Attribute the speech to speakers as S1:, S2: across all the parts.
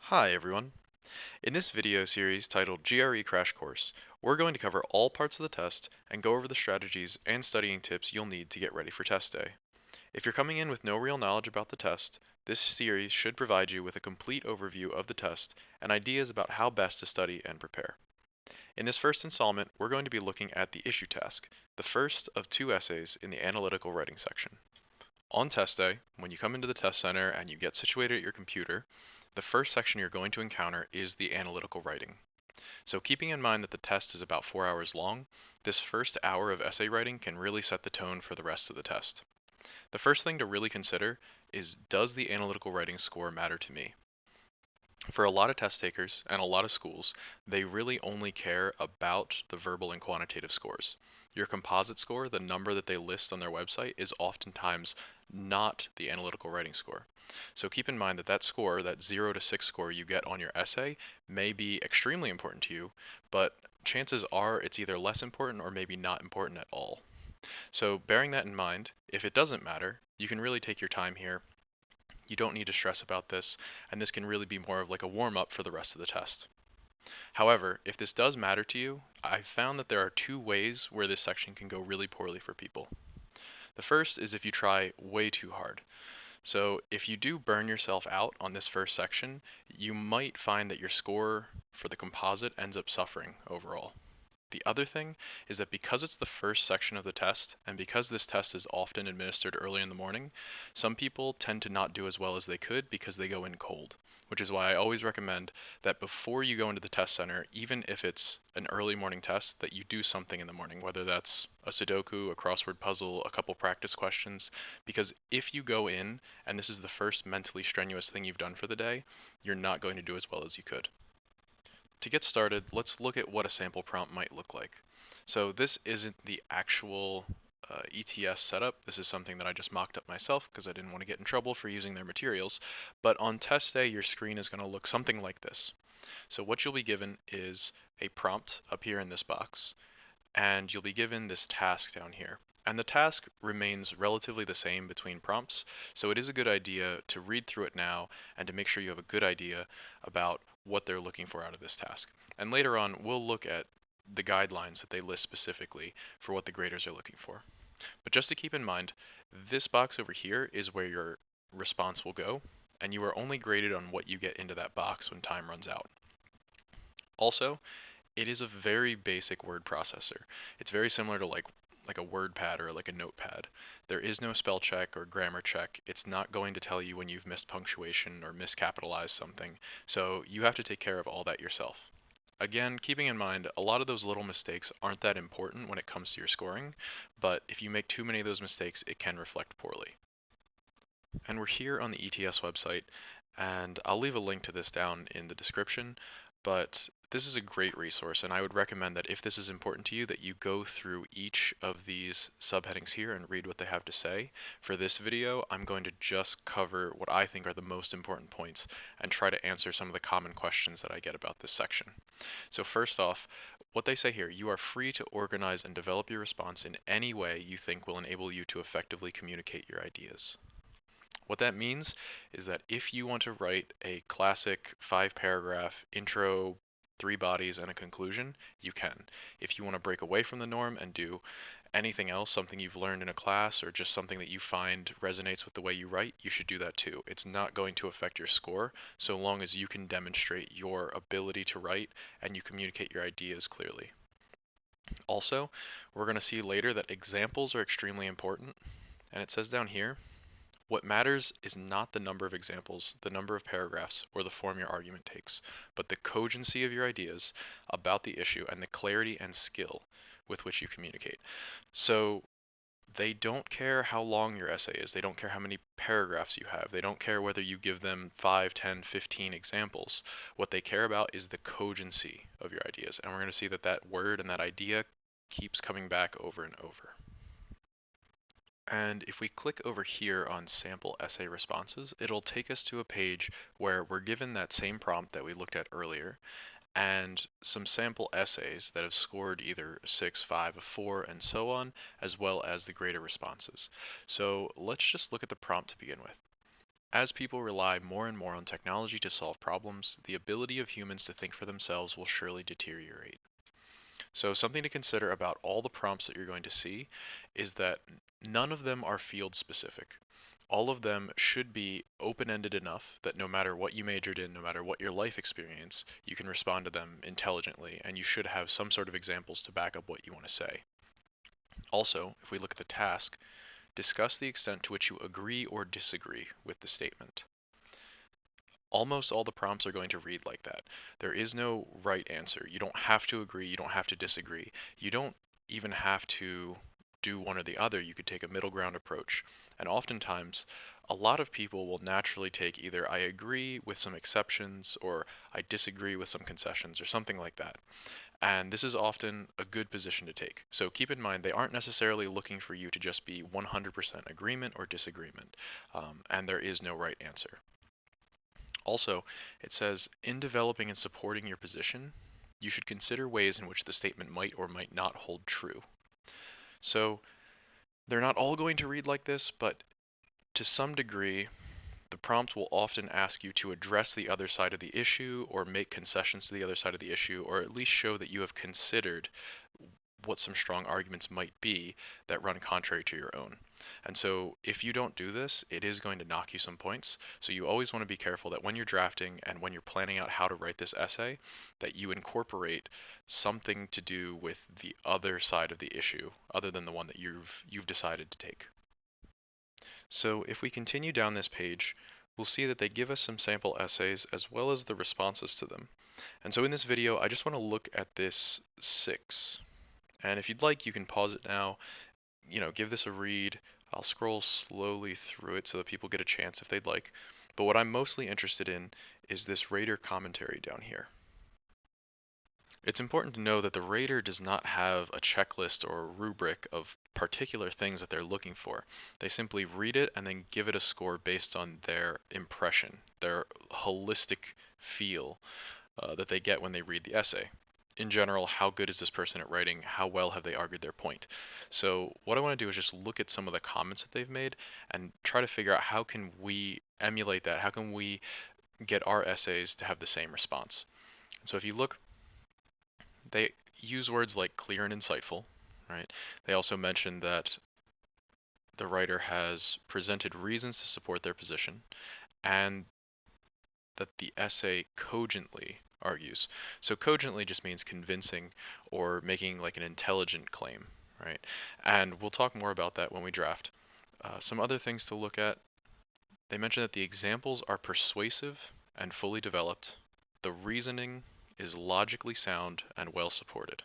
S1: Hi everyone. In this video series titled GRE Crash Course, we're going to cover all parts of the test and go over the strategies and studying tips you'll need to get ready for test day. If you're coming in with no real knowledge about the test, this series should provide you with a complete overview of the test and ideas about how best to study and prepare. In this first installment, we're going to be looking at the issue task, the first of two essays in the analytical writing section. On test day, when you come into the test center and you get situated at your computer, the first section you're going to encounter is the analytical writing. So keeping in mind that the test is about 4 hours long, this first hour of essay writing can really set the tone for the rest of the test. The first thing to really consider is, does the analytical writing score matter to me? For a lot of test takers and a lot of schools, they really only care about the verbal and quantitative scores. Your composite score, the number that they list on their website, is oftentimes not the analytical writing score. So keep in mind that that score, that 0 to 6 score you get on your essay, may be extremely important to you, but chances are it's either less important or maybe not important at all. So bearing that in mind, if it doesn't matter, you can really take your time here. You don't need to stress about this, and this can really be more of like a warm up for the rest of the test. However, if this does matter to you, I've found that there are two ways where this section can go really poorly for people. The first is if you try way too hard. So if you do burn yourself out on this first section, you might find that your score for the composite ends up suffering overall. The other thing is that because it's the first section of the test, and because this test is often administered early in the morning, some people tend to not do as well as they could because they go in cold, which is why I always recommend that before you go into the test center, even if it's an early morning test, that you do something in the morning, whether that's a Sudoku, a crossword puzzle, a couple practice questions, because if you go in and this is the first mentally strenuous thing you've done for the day, you're not going to do as well as you could. To get started, let's look at what a sample prompt might look like. So this isn't the actual ETS setup. This is something that I just mocked up myself because I didn't want to get in trouble for using their materials. But on test day, your screen is going to look something like this. So what you'll be given is a prompt up here in this box, and you'll be given this task down here. And the task remains relatively the same between prompts, so it is a good idea to read through it now and to make sure you have a good idea about what they're looking for out of this task. And later on, we'll look at the guidelines that they list specifically for what the graders are looking for. But just to keep in mind, this box over here is where your response will go, and you are only graded on what you get into that box when time runs out. Also, it is a very basic word processor. It's very similar to like a WordPad or like a Notepad. There is no spell check or grammar check. It's not going to tell you when you've missed punctuation or miscapitalized something. So you have to take care of all that yourself. Again, keeping in mind, a lot of those little mistakes aren't that important when it comes to your scoring, but if you make too many of those mistakes, it can reflect poorly. And we're here on the ETS website, and I'll leave a link to this down in the description, but this is a great resource, and I would recommend that if this is important to you, that you go through each of these subheadings here and read what they have to say. For this video, I'm going to just cover what I think are the most important points and try to answer some of the common questions that I get about this section. So first off, what they say here, you are free to organize and develop your response in any way you think will enable you to effectively communicate your ideas. What that means is that if you want to write a classic 5 paragraph intro, 3 bodies, and a conclusion, you can. If you want to break away from the norm and do anything else, something you've learned in a class, or just something that you find resonates with the way you write, you should do that too. It's not going to affect your score so long as you can demonstrate your ability to write and you communicate your ideas clearly. Also, we're going to see later that examples are extremely important, and it says down here, what matters is not the number of examples, the number of paragraphs, or the form your argument takes, but the cogency of your ideas about the issue and the clarity and skill with which you communicate. So they don't care how long your essay is. They don't care how many paragraphs you have. They don't care whether you give them 5, 10, 15 examples. What they care about is the cogency of your ideas. And we're going to see that that word and that idea keeps coming back over and over. And if we click over here on sample essay responses, it'll take us to a page where we're given that same prompt that we looked at earlier and some sample essays that have scored either 6, 5, a 4, and so on, as well as the grader responses. So let's just look at the prompt to begin with. As people rely more and more on technology to solve problems, the ability of humans to think for themselves will surely deteriorate. So, something to consider about all the prompts that you're going to see is that none of them are field specific. All of them should be open ended enough that no matter what you majored in, no matter what your life experience, you can respond to them intelligently, and you should have some sort of examples to back up what you want to say. Also, if we look at the task, discuss the extent to which you agree or disagree with the statement. Almost all the prompts are going to read like that. There is no right answer. You don't have to agree, you don't have to disagree. You don't even have to do one or the other. You could take a middle ground approach. And oftentimes, a lot of people will naturally take either I agree with some exceptions or I disagree with some concessions or something like that. And this is often a good position to take. So keep in mind, they aren't necessarily looking for you to just be 100% agreement or disagreement, and there is no right answer. Also, it says, in developing and supporting your position, you should consider ways in which the statement might or might not hold true. So, they're not all going to read like this, but to some degree, the prompt will often ask you to address the other side of the issue or make concessions to the other side of the issue, or at least show that you have considered what some strong arguments might be that run contrary to your own. And so if you don't do this, it is going to knock you some points. So you always want to be careful that when you're drafting and when you're planning out how to write this essay, that you incorporate something to do with the other side of the issue other than the one that you've decided to take. So if we continue down this page, we'll see that they give us some sample essays as well as the responses to them. And so in this video, I just want to look at this 6. And if you'd like, you can pause it now, give this a read. I'll scroll slowly through it so that people get a chance if they'd like. But what I'm mostly interested in is this rater commentary down here. It's important to know that the rater does not have a checklist or a rubric of particular things that they're looking for. They simply read it and then give it a score based on their impression, their holistic feel that they get when they read the essay. In general, how good is this person at writing? How well have they argued their point? So what I want to do is just look at some of the comments that they've made and try to figure out how can we emulate that? How can we get our essays to have the same response? And so if you look, they use words like clear and insightful, right? They also mention that the writer has presented reasons to support their position and that the essay cogently argues. So cogently just means convincing or making like an intelligent claim, right? And we'll talk more about that when we draft. Some other things to look at. They mention that the examples are persuasive and fully developed. The reasoning is logically sound and well supported.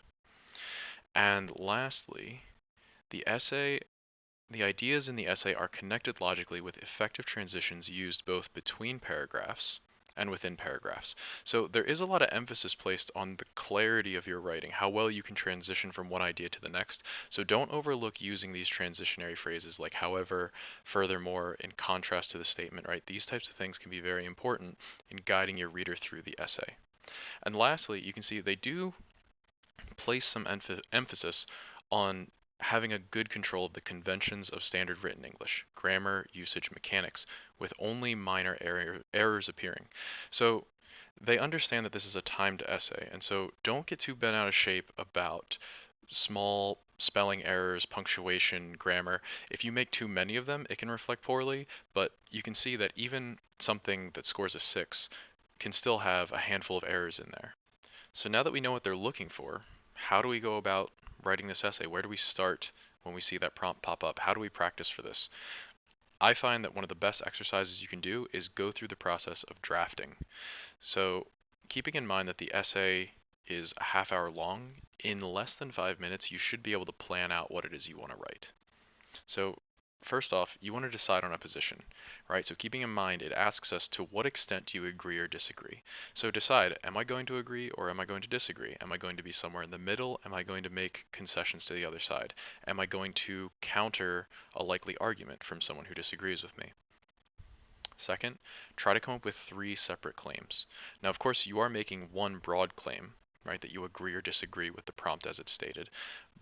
S1: And lastly, the essay the ideas in the essay are connected logically with effective transitions used both between paragraphs and within paragraphs. So there is a lot of emphasis placed on the clarity of your writing, how well you can transition from one idea to the next. So don't overlook using these transitionary phrases like however, furthermore, in contrast to the statement, right? These types of things can be very important in guiding your reader through the essay. And lastly, you can see they do place some emphasis on having a good control of the conventions of standard written English, grammar, usage, mechanics, with only minor errors appearing. So they understand that this is a timed essay, and so don't get too bent out of shape about small spelling errors, punctuation, grammar. If you make too many of them, it can reflect poorly, but you can see that even something that scores a 6 can still have a handful of errors in there. So now that we know what they're looking for, how do we go about writing this essay? Where do we start when we see that prompt pop up? How do we practice for this? I find that one of the best exercises you can do is go through the process of drafting. So keeping in mind that the essay is a half hour long, in less than 5 minutes, you should be able to plan out what it is you want to write. So first off, you want to decide on a position, right? So keeping in mind, it asks us to what extent do you agree or disagree. So decide, am I going to agree or am I going to disagree? Am I going to be somewhere in the middle? Am I going to make concessions to the other side? Am I going to counter a likely argument from someone who disagrees with me? Second, try to come up with 3 separate claims. Now, of course, you are making one broad claim, right? That you agree or disagree with the prompt as it's stated.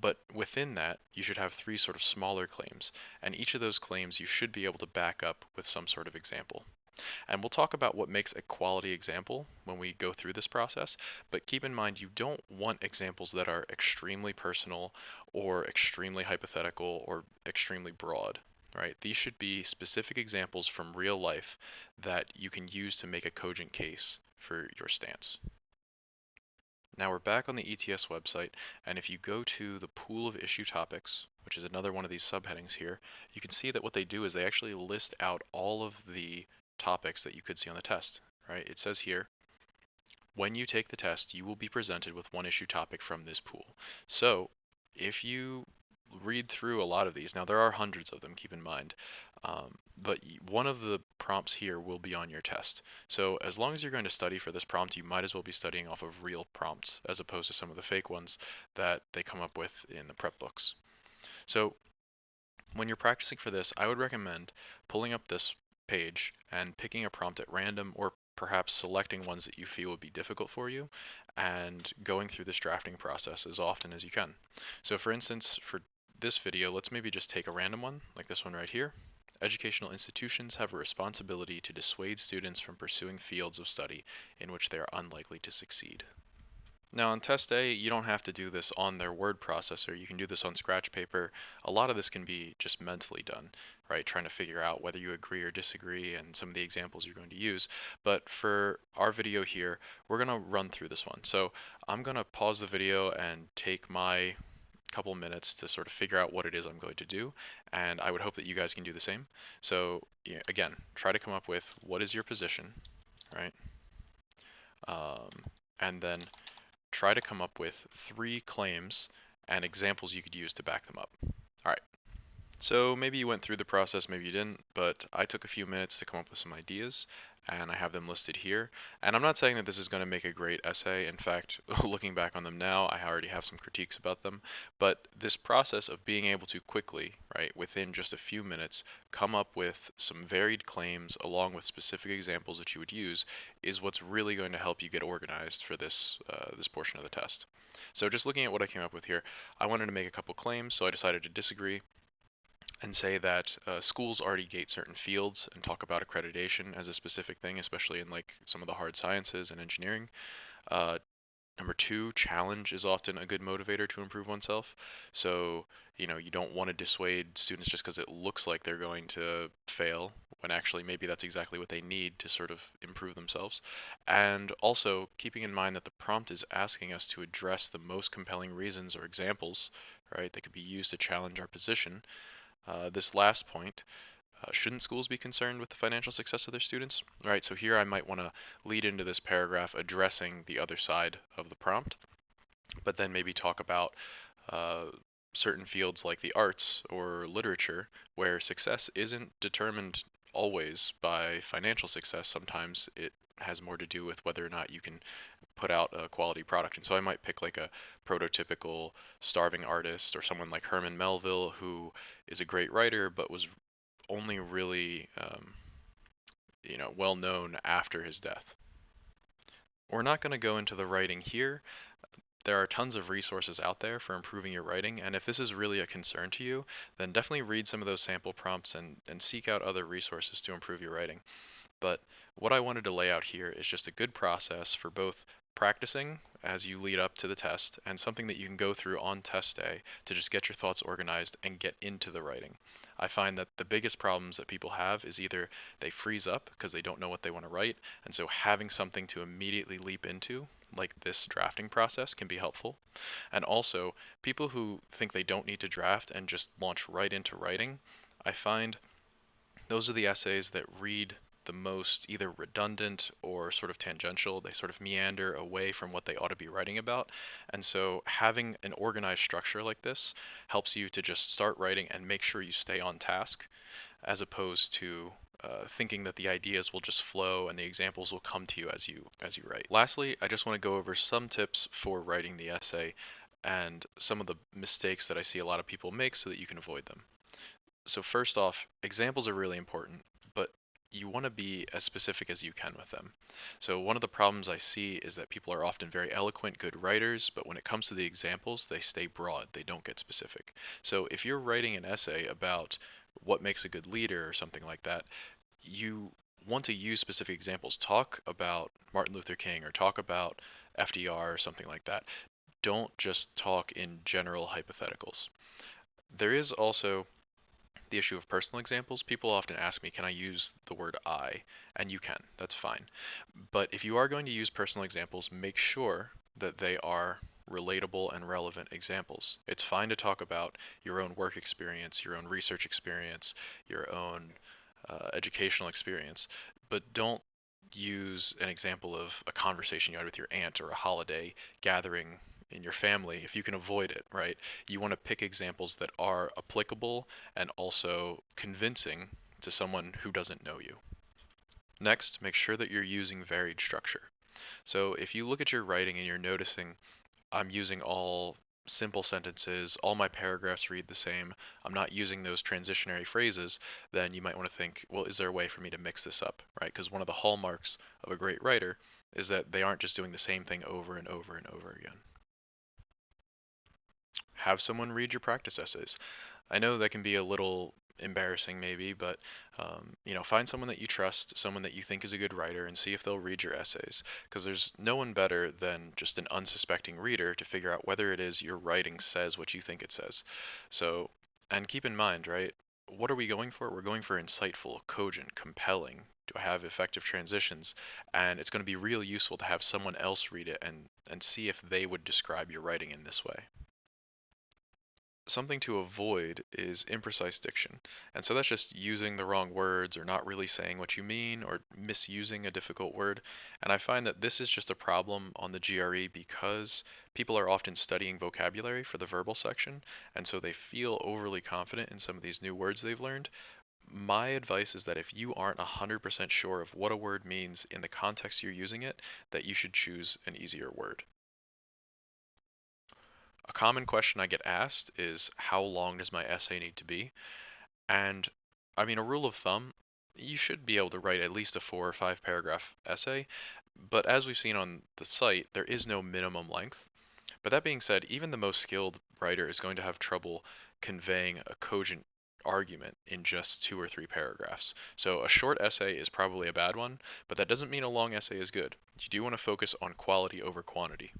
S1: But within that, you should have three sort of smaller claims, and each of those claims you should be able to back up with some sort of example. And we'll talk about what makes a quality example when we go through this process, but keep in mind you don't want examples that are extremely personal or extremely hypothetical or extremely broad, right? These should be specific examples from real life that you can use to make a cogent case for your stance. Now we're back on the ETS website, and if you go to the pool of issue topics, which is another one of these subheadings here, you can see that what they do is they actually list out all of the topics that you could see on the test, right? It says here, when you take the test, you will be presented with one issue topic from this pool. So if you read through a lot of these, now there are hundreds of them, keep in mind, but one of the prompts here will be on your test. So as long as you're going to study for this prompt, you might as well be studying off of real prompts as opposed to some of the fake ones that they come up with in the prep books. So when you're practicing for this, I would recommend pulling up this page and picking a prompt at random, or perhaps selecting ones that you feel would be difficult for you and going through this drafting process as often as you can. So for instance, for this video, let's maybe just take a random one, like this one right here. Educational institutions have a responsibility to dissuade students from pursuing fields of study in which they are unlikely to succeed. Now on test day, you don't have to do this on their word processor. You can do this on scratch paper. A lot of this can be just mentally done, right? Trying to figure out whether you agree or disagree and some of the examples you're going to use. But for our video here, we're going to run through this one. So I'm going to pause the video and take my couple minutes to sort of figure out what it is I'm going to do. And I would hope that you guys can do the same. So again, try to come up with what is your position, right? Um, and then try to come up with three claims and examples you could use to back them up. All right, so maybe you went through the process, maybe you didn't, but I took a few minutes to come up with some ideas, and I have them listed here. And I'm not saying that this is going to make a great essay. In fact, looking back on them now, I already have some critiques about them. But this process of being able to quickly, right, within just a few minutes, come up with some varied claims along with specific examples that you would use is what's really going to help you get organized for this portion of the test. So just looking at what I came up with here, I wanted to make a couple claims, so I decided to disagree and say that schools already gate certain fields and talk about accreditation as a specific thing, especially in like some of the hard sciences and engineering. Uh, Number two, challenge is often a good motivator to improve oneself. So, you don't want to dissuade students just because it looks like they're going to fail, when actually maybe that's exactly what they need to sort of improve themselves. And also keeping in mind that the prompt is asking us to address the most compelling reasons or examples, right, that could be used to challenge our position. This last point, shouldn't schools be concerned with the financial success of their students? All right, so here I might want to lead into this paragraph addressing the other side of the prompt, but then maybe talk about uh, certain fields like the arts or literature, where success isn't determined always by financial success. Sometimes it has more to do with whether or not you can put out a quality product. And so I might pick like a prototypical starving artist or someone like Herman Melville, who is a great writer but was only really well known after his death. We're not going to go into the writing here. There are tons of resources out there for improving your writing, and if this is really a concern to you, then definitely read some of those sample prompts and seek out other resources to improve your writing. But what I wanted to lay out here is just a good process for both practicing as you lead up to the test and something that you can go through on test day to just get your thoughts organized and get into the writing. I find that the biggest problems that people have is either they freeze up because they don't know what they want to write, and so having something to immediately leap into, like this drafting process, can be helpful. And also, people who think they don't need to draft and just launch right into writing, I find those are the essays that read the most either redundant or sort of tangential. They sort of meander away from what they ought to be writing about. And so having an organized structure like this helps you to just start writing and make sure you stay on task, as opposed to thinking that the ideas will just flow and the examples will come to you as you write. Lastly, I just want to go over some tips for writing the essay and some of the mistakes that I see a lot of people make so that you can avoid them. So first off, examples are really important, but you want to be as specific as you can with them. So one of the problems I see is that people are often very eloquent, good writers, but when it comes to the examples, they stay broad. They don't get specific. So if you're writing an essay about what makes a good leader or something like that, you want to use specific examples. Talk about Martin Luther King or talk about FDR or something like that. Don't just talk in general hypotheticals. There is also the issue of personal examples. People often ask me, can I use the word I? And you can, that's fine. But if you are going to use personal examples, make sure that they are relatable and relevant examples. It's fine to talk about your own work experience, your own research experience, your own educational experience, but don't use an example of a conversation you had with your aunt or a holiday gathering in your family if you can avoid it, right? You want to pick examples that are applicable and also convincing to someone who doesn't know you. Next, make sure that you're using varied structure. So if you look at your writing and you're noticing I'm using all simple sentences, all my paragraphs read the same, I'm not using those transitionary phrases, then you might want to think, well, is there a way for me to mix this up, right? Because one of the hallmarks of a great writer is that they aren't just doing the same thing over and over and over again. Have someone read your practice essays. I know that can be a little embarrassing maybe, but find someone that you trust, someone that you think is a good writer, and see if they'll read your essays. Because there's no one better than just an unsuspecting reader to figure out whether it is your writing says what you think it says. So, and keep in mind, right? What are we going for? We're going for insightful, cogent, compelling. Do I have effective transitions? And it's going to be real useful to have someone else read it and see if they would describe your writing in this way. Something to avoid is imprecise diction. And so that's just using the wrong words or not really saying what you mean or misusing a difficult word. And I find that this is just a problem on the GRE because people are often studying vocabulary for the verbal section, and so they feel overly confident in some of these new words they've learned. My advice is that if you aren't 100% sure of what a word means in the context you're using it, that you should choose an easier word. A common question I get asked is how long does my essay need to be? And I mean, a rule of thumb, you should be able to write at least a 4 or 5 paragraph essay, but as we've seen on the site, there is no minimum length. But that being said, even the most skilled writer is going to have trouble conveying a cogent argument in just 2 or 3 paragraphs. So a short essay is probably a bad one, but that doesn't mean a long essay is good. You do want to focus on quality over quantity.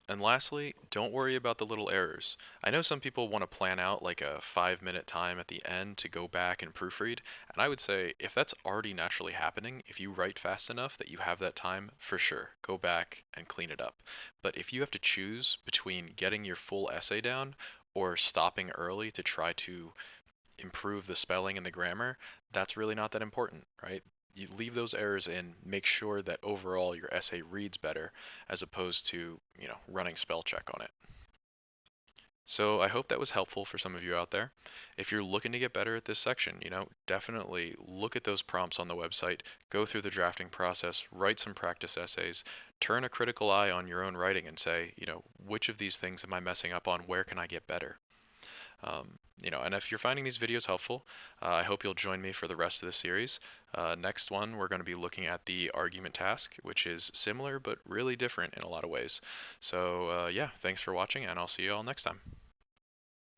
S1: And lastly, don't worry about the little errors. I know some people want to plan out like a 5 minute time at the end to go back and proofread, and I would say if that's already naturally happening, if you write fast enough that you have that time, for sure, go back and clean it up. But if you have to choose between getting your full essay down or stopping early to try to improve the spelling and the grammar, that's really not that important, right? You leave those errors in, make sure that overall your essay reads better as opposed to, running spell check on it. So I hope that was helpful for some of you out there. If you're looking to get better at this section, definitely look at those prompts on the website, go through the drafting process, write some practice essays, turn a critical eye on your own writing and say, which of these things am I messing up on? Where can I get better? And if you're finding these videos helpful, I hope you'll join me for the rest of the series. Next one, we're going to be looking at the argument task, which is similar but really different in a lot of ways. So yeah, thanks for watching, and I'll see you all next time.